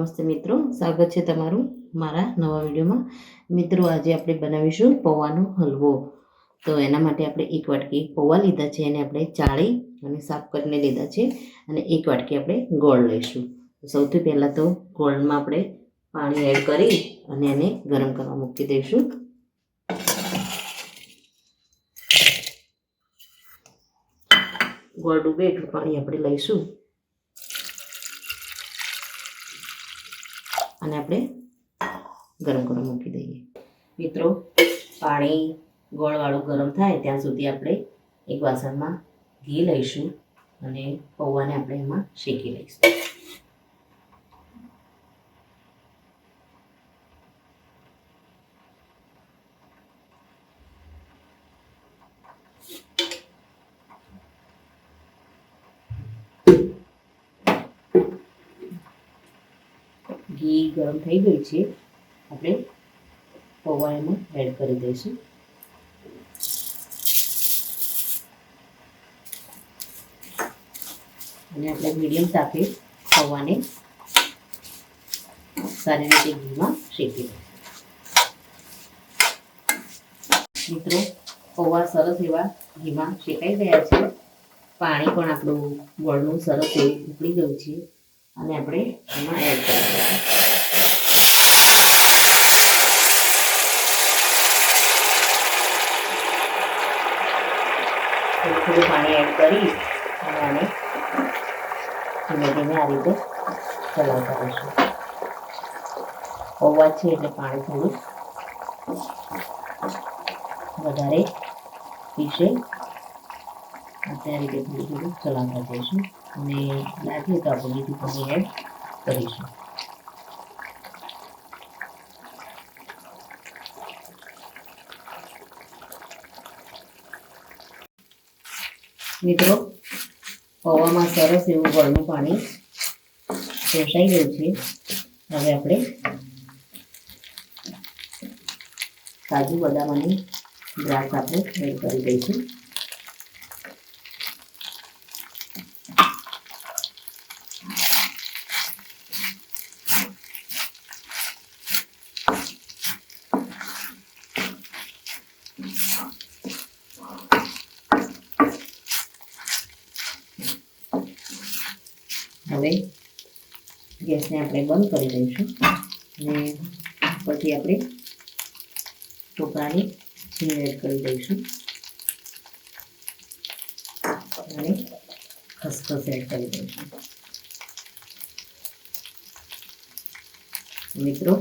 નમસ્તે મિત્રો, સ્વાગત છે તમારું મારા નવા વિડીયોમાં। મિત્રો આજે આપણે બનાવીશું પૌવાનો હલવો। તો એના માટે આપણે એક વાટકી પૌવા લીધા છે, એને આપણે ચાળી અને સાફ કરીને લીધા છે, અને એક વાટકી આપણે ગોળ લઈશું। સૌથી પહેલાં તો ગોળમાં આપણે પાણી એડ કરી અને એને ગરમ કરવા મૂકી દઈશું। ગોળ ડૂબે એટલું પાણી આપણે લઈશું અને આપણે ગરમ કરવા મૂકી દઈએ। મિત્રો, પાણી ગોળવાળું ગરમ થાય ત્યાં સુધી આપણે એક વાસણમાં ઘી લઈશું અને પૌવાને આપણે એમાં શેકી લઈશું। ઘી ગરમ થઈ ગયું છે, આપણે પૌવા એમાં એડ કરી દઈશું। અને આપણે મીડિયમ તાપે પૌવાને સારી રીતે ઘીમાં શેકી દઈશું। મિત્રો, પૌવા સરસ એવા ઘીમાં શેકાઈ ગયા છે, પાણી પણ આપણું ગોળનું સરસ એવું ઉકળી ગયું છે, અને આપણે એમાં એડ કરી દઈશું। થોડું પાણી એડ કરી અને આને ધીમે ધીમે આ રીતે ચલાવતા રહીશું। પૌવા છે એટલે પાણી થોડું વધારે પીશે, આ રીતે થોડું થોડું ચલાવતા જઈશું, અને લાગે તો આપણે બીજું પાણી એડ કરીશું। મિત્રો, પૌવામાં સરસ એવું ગોળનું પાણી શોષાઈ ગયું છે। હવે આપણે કાજુ બદામ અને દ્રાક્ષ આપણે એડ કરી દઈશું। હવે ગેસને આપણે બંધ કરી દઈશું, અને પછી આપણે ટોપરાની છીણ એડ કરી દઈશું અને ખસખસ એડ કરી દઈશું। મિત્રો,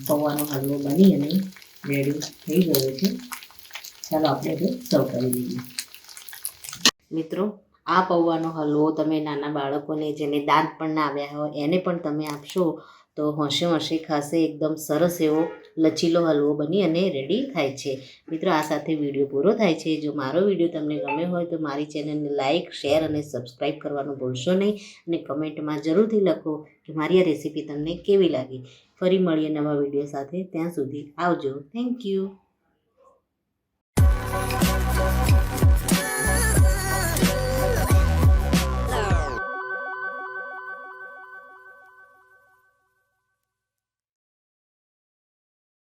પૌવાનો હલવો બની અને રેડી થઈ ગયો છે, ચાલો આપણે હવે સર્વ કરી દઈએ। મિત્રો, આ પૌવાનો હલવો તમે નાના બાળકોને, જેને દાંત પણ ના આવ્યા હોય, એને પણ તમે આપશો તો હોંશે હોંશે ખાશે। એકદમ સરસ એવો લચીલો હલવો બની અને રેડી થાય છે। મિત્રો, આ સાથે વિડીયો પૂરો થાય છે। જો મારો વિડીયો તમને ગમ્યો હોય તો મારી ચેનલને લાઇક, શેર અને સબસ્ક્રાઈબ કરવાનું ભૂલશો નહીં, અને કમેન્ટમાં જરૂરથી લખો કે મારી આ રેસીપી તમને કેવી લાગી। ફરી મળીએ નવા વિડીયો સાથે, ત્યાં સુધી આવજો। Thank you.